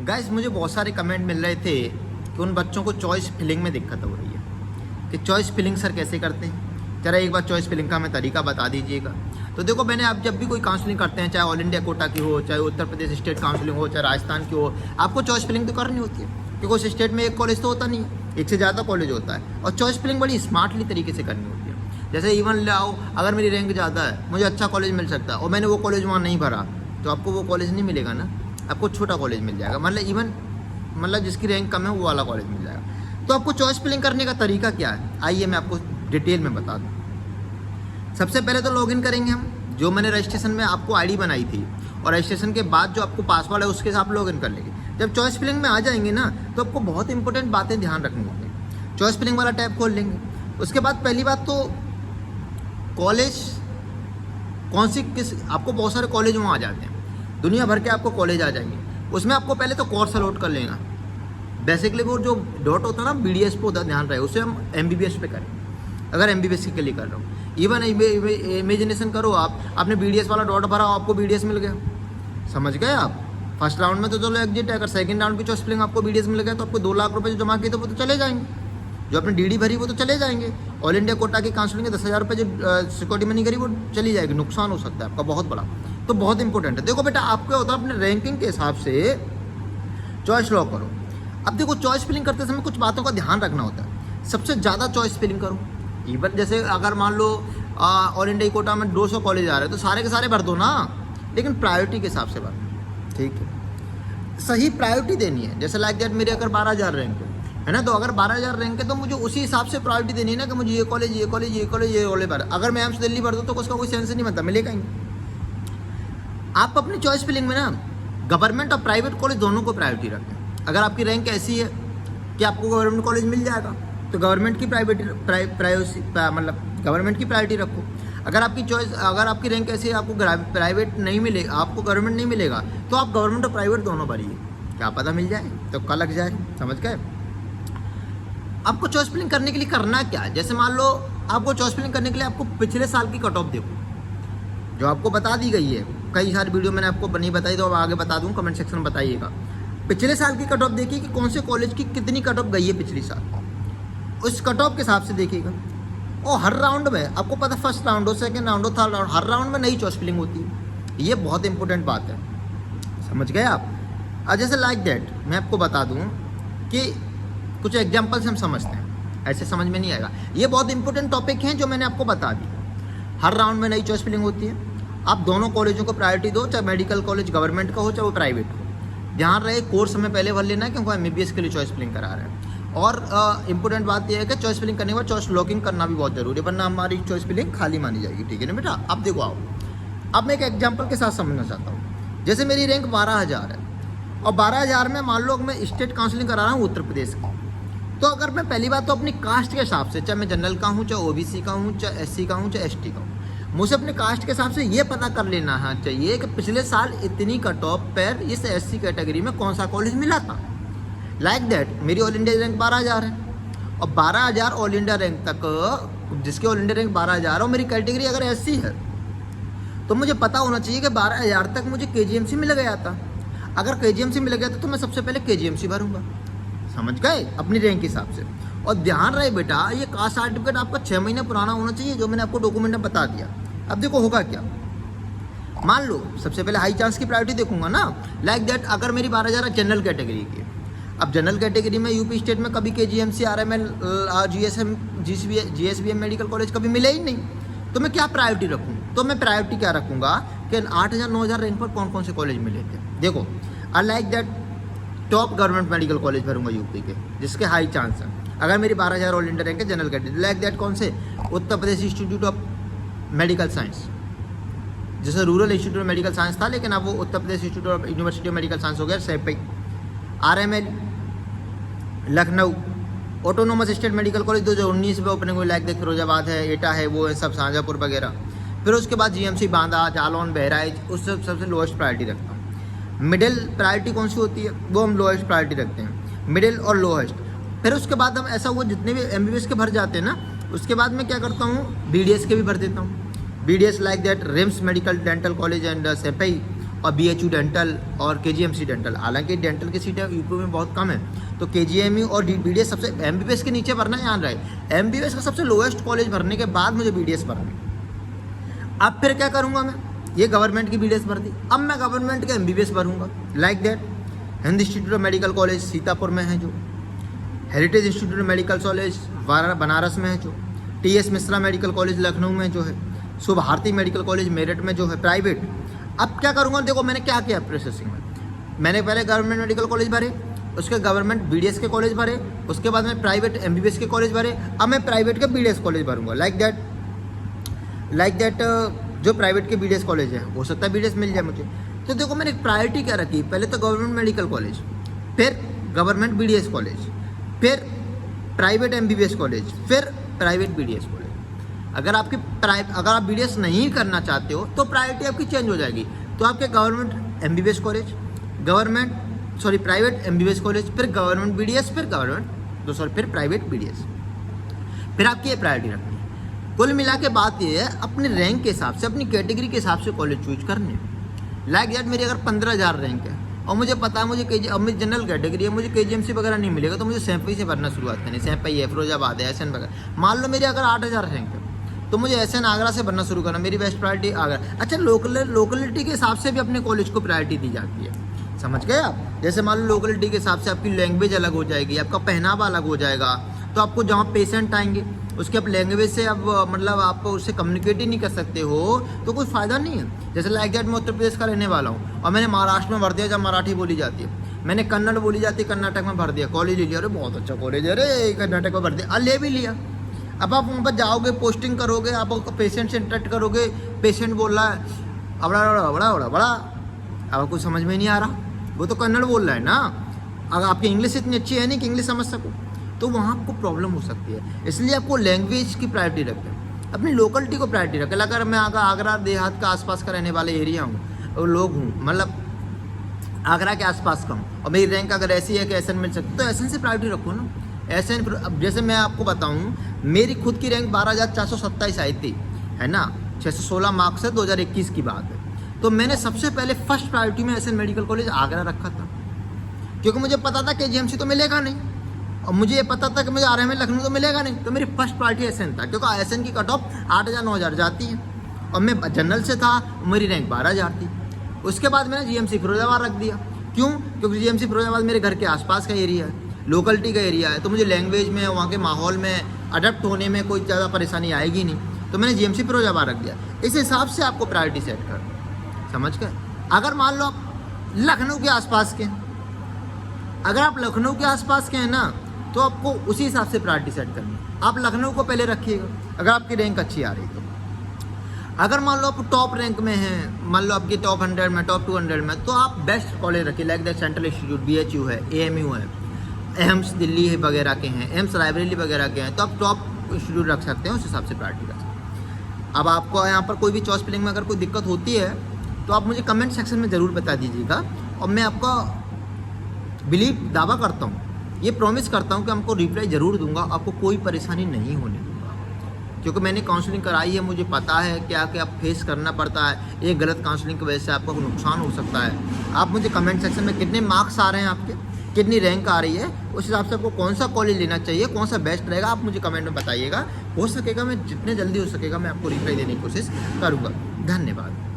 Guys मुझे बहुत सारे कमेंट मिल रहे थे कि उन बच्चों को चॉइस फिलिंग में दिक्कत हो रही है कि चॉइस फिलिंग सर कैसे करते हैं। जरा एक बार चॉइस फिलिंग का हमें तरीका बता दीजिएगा। तो देखो मैंने आप जब भी कोई काउंसलिंग करते हैं, चाहे ऑल इंडिया कोटा की हो, चाहे उत्तर प्रदेश स्टेट काउंसलिंग हो, चाहे राजस्थान की हो, आपको चॉइस फिलिंग तो करनी होती है क्योंकि उस स्टेट में एक कॉलेज तो होता नहीं है, एक से ज़्यादा कॉलेज होता है। और चॉइस फिलिंग बड़ी स्मार्टली तरीके से करनी होती है। जैसे इवन लाओ, अगर मेरी रैंक ज़्यादा है, मुझे अच्छा कॉलेज मिल सकता है और मैंने वो कॉलेज वहाँ नहीं भरा, तो आपको वो कॉलेज नहीं मिलेगा ना, आपको छोटा कॉलेज मिल जाएगा। मतलब जिसकी रैंक कम है वो वाला कॉलेज मिल जाएगा। तो आपको चॉइस फिलिंग करने का तरीका क्या है, आइए मैं आपको डिटेल में बता दूँ। सबसे पहले तो लॉगिन करेंगे हम, जो मैंने रजिस्ट्रेशन में आपको आईडी बनाई थी, और रजिस्ट्रेशन के बाद जो आपको पासवर्ड है उसके साथ लॉगिन कर लेंगे। जब चॉइस फिलिंग में आ जाएंगे ना, तो आपको बहुत इंपॉर्टेंट बातें ध्यान रखनी होगी। चॉइस फिलिंग वाला टैब खोल लेंगे। उसके बाद पहली बात तो कॉलेज कौन सी किस, आपको बहुत सारे कॉलेज वहाँ आ जाते हैं, दुनिया भर के आपको कॉलेज आ जाएंगे। उसमें आपको पहले तो कोर्स अलॉट कर लेना। बेसिकली वो जो डॉट होता है ना BDS पे होता, ध्यान रहे उसे हम MBBS पे करें। अगर MBBS के लिए कर रहा हूँ, इवन इमेजिनेशन करो आपने BDS वाला डॉट भरा, आपको BDS मिल गया, समझ गए आप। फर्स्ट राउंड में तो चलो एग्जिट है, अगर सेकंड राउंड की चॉइस फिलिंग आपको BDS मिल गया तो आपको 2 लाख रुपए जो जमा किए थे वो तो चले जाएंगे, जो आपने DD भरी वो तो चले जाएंगे। ऑल इंडिया कोटा की काउंसलिंग के 10,000 रुपये जो सिक्योरिटी मनी करी वो चली जाएगी, नुकसान हो सकता है आपका बहुत बड़ा। तो बहुत इंपॉर्टेंट है। देखो बेटा, आपका होता है अपने रैंकिंग के हिसाब से चॉइस लॉक करो। अब देखो चॉइस फिलिंग करते समय कुछ बातों का ध्यान रखना होता है। सबसे ज़्यादा चॉइस फिलिंग करो। इवन जैसे अगर मान लो ऑल इंडिया कोटा में 200 कॉलेज आ रहे हैं तो सारे के सारे भर दो ना, लेकिन प्रायोरिटी के हिसाब से भर, ठीक है, सही प्रायोरिटी देनी है। जैसे लाइक दैट मेरे अगर 12,000 रैंक है ना, तो अगर 12,000 रैंक है तो मुझे उसी हिसाब से प्रायोरिटी देनी है ना कि मुझे ये कॉलेज ये कॉलेज ये कॉलेज ये कॉलेज भर। अगर मैं एम्स दिल्ली भर दूँ तो उसका कोई सेंस नहीं बनता, मिलेगा ही नहीं। आप अपनी चॉइस फिलिंग में ना गवर्नमेंट और प्राइवेट कॉलेज दोनों को प्रायोरिटी रखें। अगर आपकी रैंक ऐसी है कि आपको गवर्नमेंट कॉलेज मिल जाएगा तो गवर्नमेंट की मतलब गवर्नमेंट की प्रायोरिटी रखो। अगर आपकी चॉइस, अगर आपकी रैंक ऐसी है आपको प्राइवेट नहीं मिलेगा, आपको गवर्नमेंट नहीं मिलेगा, तो आप गवर्नमेंट और प्राइवेट दोनों भरिए, क्या पता मिल जाए तो कल लग जाए, समझ गए। आपको चॉइस फिलिंग करने के लिए करना क्या है, जैसे मान लो आपको चॉइस फिलिंग करने के लिए आपको पिछले साल की कट ऑफ देखो, जो आपको बता दी गई है। कई सारी वीडियो मैंने आपको नहीं बताई तो अब आगे बता दूँ, कमेंट सेक्शन में बताइएगा। पिछले साल की कट ऑफ देखिए कि कौन से कॉलेज की कितनी कट ऑफ गई है पिछली साल, उस कट ऑफ के हिसाब से देखिएगा। और हर राउंड में आपको पता, फर्स्ट राउंड हो, सेकंड राउंड हो, थर्ड राउंड, हर राउंड में नई चॉइस फिलिंग होती है। ये बहुत इंपॉर्टेंट बात है, समझ गए आप। और जैसे लाइक दैट मैं आपको बता दूं कि कुछ एग्जांपल से हम समझते हैं, ऐसे समझ में नहीं आएगा। ये बहुत इंपॉर्टेंट टॉपिक हैं जो मैंने आपको बता दी। हर राउंड में नई चॉइस फिलिंग होती है। आप दोनों कॉलेजों को प्रायोरिटी दो, चाहे मेडिकल कॉलेज गवर्नमेंट का हो चाहे वो प्राइवेट हो। ध्यान रहे कोर्स हमें पहले भर लेना है क्योंकि MBBS के लिए चॉइस फिलिंग करा रहे हैं। और इंपॉर्टेंट बात यह है कि चॉइस फिलिंग करने के बाद चॉइस लॉकिंग करना भी बहुत जरूरी है, वरना हमारी चॉइस फिलिंग खाली मानी जाएगी, ठीक है ना बेटा। अब देखो आओ, अब मैं एक एग्जांपल के साथ समझना चाहता हूँ। जैसे मेरी रैंक 12,000 है और 12,000 में मान लो मैं स्टेट काउंसलिंग करा रहा हूँ उत्तर प्रदेश की, तो अगर मैं पहली बात तो अपनी कास्ट के हिसाब से, चाहे मैं जनरल का हूँ, चाहे OBC का हूँ, चाहे SC का हूँ, चाहे ST का हूँ, मुझे अपने कास्ट के हिसाब से ये पता कर लेना है चाहिए कि पिछले साल इतनी कट ऑफ पर इस SC कैटेगरी में कौन सा कॉलेज मिला था। लाइक दैट मेरी ऑल इंडिया रैंक 12,000 है और 12,000 ऑल इंडिया रैंक तक, जिसकी ऑल इंडिया रैंक 12,000 और मेरी कैटेगरी अगर SC है, तो मुझे पता होना चाहिए कि 12,000 तक मुझे KGMC मिल गया था। अगर KGMC मिल गया था तो मैं सबसे पहले KGMC भरूंगा, समझ गए, अपनी रैंक के हिसाब से। और ध्यान रहे बेटा, ये कास्ट सर्टिफिकेट आपका 6 महीने पुराना होना चाहिए, जो मैंने आपको डॉक्यूमेंट में बता दिया। अब देखो होगा क्या, मान लो सबसे पहले हाई चांस की प्रायोरिटी देखूंगा ना। लाइक दैट अगर मेरी 12,000 जनरल कैटेगरी की, अब जनरल कैटेगरी में यूपी स्टेट में कभी KGMC RML GSBM medical college कभी मिले ही नहीं, तो मैं क्या प्रायोरिटी रखूँ, तो मैं प्रायोरिटी क्या रखूँगा कि 8,000 9,000 रैंक पर कौन कौन से कॉलेज मिले थे। देखो like that top government medical college भरूंगा यूपी के, जिसके हाई चांस है। अगर मेरी 12,000 ऑल इंडिया रैंक है जनरल कैटेगरी, लाइक दैट कौन से, Uttar Pradesh institute of medical science, जैसे rural institute of medical science था लेकिन अब वो Uttar Pradesh institute of university of medical science हो गया, Saifai. RML Lucknow autonomous state medical college 2019 में ओपनिंग हुई, लाइक दैट फिरोजाबाद है, एटा है, वो है सब, शाहजहाँपुर वगैरह। फिर उसके बाद GMC बांदा, जालौन, बहराइच, उस सबसे लोएस्ट प्रायोरिटी रखता हूँ। मिडिल प्रायोरिटी कौन सी होती है, वो हम लोएस्ट प्रायोरिटी रखते हैं, मिडिल और लोएस्ट। फिर उसके बाद हम ऐसा हुआ जितने भी MBBS के भर जाते हैं ना, उसके बाद मैं क्या करता हूँ BDS के भी भर देता हूँ। BDS like that RIMS medical dental college and Saifai, और BHU डेंटल और KGMC डेंटल। हालांकि डेंटल की सीटें यूपी में बहुत कम है, तो KGMU और BDS सबसे MBBS के नीचे भरना है, याद रहे MBBS का सबसे लोएस्ट कॉलेज भरने के बाद मुझे BDS भरना है। अब फिर क्या करूँगा मैं, ये गवर्नमेंट की BDS भर दी, अब मैं गवर्नमेंट के MBBS भरूँगा। Like that Hind institute of medical college Sitapur में है, जो heritage institute of medical college Banaras में है, जो TS Mishra medical college Lucknow में जो है, सुभारती मेडिकल कॉलेज मेरठ में जो है प्राइवेट। अब क्या करूँगा, देखो मैंने क्या किया प्रोसेसिंग में, मैंने पहले गवर्नमेंट मेडिकल कॉलेज भरे, उसके गवर्नमेंट BDS के कॉलेज भरे, उसके बाद में प्राइवेट MBBS के कॉलेज भरे, अब मैं प्राइवेट के BDS कॉलेज भरूँगा। लाइक दैट जो प्राइवेट के BDS कॉलेज है, हो सकता है BDS मिल जाए मुझे। तो देखो मैंने एक प्रायोरिटी क्या रखी, पहले तो गवर्नमेंट मेडिकल कॉलेज, फिर गवर्नमेंट BDS कॉलेज, फिर प्राइवेट MBBS कॉलेज, फिर प्राइवेट BDS कॉलेज। अगर आप BDS नहीं करना चाहते हो तो प्रायोरिटी आपकी चेंज हो जाएगी, तो आपके government MBBS college, private MBBS college, फिर गवर्नमेंट BDS, फिर प्राइवेट BDS, फिर आपकी ये प्रायोरिटी रखनी है। कुल मिला के बात ये है, अपने रैंक के हिसाब से, अपनी कैटेगरी के हिसाब से कॉलेज चूज करने। लाइक दैट मेरी अगर 15,000 रैंक है और मुझे पता है मुझे अब मेरी जनरल कैटेगरी है, मुझे KGMC वगैरह नहीं मिलेगा, तो मुझे सैंपई से भरना शुरुआत करनी, सैंपई है, फिरोजाबाद है, SN वगैरह। मान लो मेरी अगर 8,000 रैंक है तो मुझे SN आगरा से भरना शुरू करना, मेरी बेस्ट प्रायोरिटी आगरा। अच्छा, लोकलिटी के हिसाब से भी अपने कॉलेज को प्रायोरिटी दी जाती है, समझ गए आप। जैसे मान लो लोकलिटी के हिसाब से आपकी लैंग्वेज अलग हो जाएगी, आपका पहनावा अलग हो जाएगा, तो आपको जहाँ पेशेंट आएंगे उसके आप लैंग्वेज से अब मतलब आप उससे कम्युनिकेट ही नहीं कर सकते हो, तो कोई फ़ायदा नहीं है। जैसे लाइक दैट मैं उत्तर प्रदेश का रहने वाला हूँ और मैंने महाराष्ट्र में भर दिया जहाँ मराठी बोली जाती है, मैंने कन्नड़ बोली जाती है कर्नाटक में भर दिया, कॉलेज ले लिया, अरे बहुत अच्छा कॉलेज है, अरे कर्नाटक में भर दिया, ले भी लिया। अब आप वहाँ पर जाओगे, पोस्टिंग करोगे, आप पेशेंट से इंटरेक्ट करोगे, पेशेंट बोल रहा है बड़ा, अब आपको समझ में नहीं आ रहा, वो तो कन्नड़ बोल रहा है ना, अगर आपकी इंग्लिश इतनी अच्छी है नहीं कि इंग्लिश समझ सको, तो वहाँ आपको प्रॉब्लम हो सकती है। इसलिए आपको लैंग्वेज की प्रायोरिटी रखें, अपनी लोकलिटी को प्रायोरिटी रखें। अगर मैं आगरा देहात का आसपास का रहने वाले एरिया हूँ और लोग हूँ, मतलब आगरा के आसपास का हूँ, और मेरी रैंक अगर ऐसी है कि SN मिल सकती, तो SN से प्रायोरिटी रखो ना। SN, अब जैसे मैं आपको बताऊँ, मेरी खुद की रैंक 12,427 आई थी, है ना, 616 मार्क्स है, 2021 की बात है। तो मैंने सबसे पहले फर्स्ट प्रायोरिटी में SN मेडिकल कॉलेज आगरा रखा था, क्योंकि मुझे पता था KGMC तो मिलेगा नहीं, और मुझे ये पता था कि मुझे RML लखनऊ तो मिलेगा नहीं, तो मेरी फर्स्ट प्रायोरिटी SN था, क्योंकि SN की कट ऑफ 8,000 9,000 जाती है, और मैं जनरल से था, मेरी रैंक 12,000 थी। उसके बाद मैंने GMC फिरोजाबाद रख दिया, क्यों? क्योंकि GMC फिरोजाबाद मेरे घर के आसपास का एरिया है, लोकलिटी का एरिया है, तो मुझे लैंग्वेज में, वहाँ के माहौल में अडेप्ट होने में कोई ज़्यादा परेशानी आएगी नहीं, तो मैंने GMC फिरोजाबाद रख दिया। इस हिसाब से आपको प्रायोरिटी सेट कर, समझ गए। अगर मान लो आप लखनऊ के आसपास के, अगर आप लखनऊ के आसपास के हैं ना, तो आपको उसी हिसाब से प्रायोरिटी सेट करनी है। आप लखनऊ को पहले रखिएगा अगर आपकी रैंक अच्छी आ रही तो। अगर मान लो आप टॉप रैंक में हैं, मान लो आपकी टॉप 100 में, टॉप 200 में, तो आप बेस्ट कॉलेज रखिए, like that central institute, BHU है, AMU है, एम्स दिल्ली है वगैरह के हैं, एम्स रायबरेली वगैरह के हैं, तो आप टॉप इंस्टीट्यूट रख सकते हैं, उस हिसाब से प्रायोरिटी रख सकते हैं। अब आपको यहाँ पर कोई भी चॉइस फिलिंग में अगर कोई दिक्कत होती है तो आप मुझे कमेंट सेक्शन में ज़रूर बता दीजिएगा, और मैं आपका दावा करता हूँ, ये प्रॉमिस करता हूँ कि हमको रिप्लाई ज़रूर दूंगा, आपको कोई परेशानी नहीं होने दूंगा, क्योंकि मैंने काउंसलिंग कराई है, मुझे पता है क्या क्या फेस करना पड़ता है। एक गलत काउंसलिंग की वजह से आपको नुकसान हो सकता है। आप मुझे कमेंट सेक्शन में कितने मार्क्स आ रहे हैं आपके, कितनी रैंक आ रही है, उस हिसाब से आपको कौन सा कॉलेज लेना चाहिए, कौन सा बेस्ट रहेगा, आप मुझे कमेंट में बताइएगा। हो सकेगा मैं जितने जल्दी हो सकेगा मैं आपको रिप्लाई देने की कोशिश करूँगा। धन्यवाद।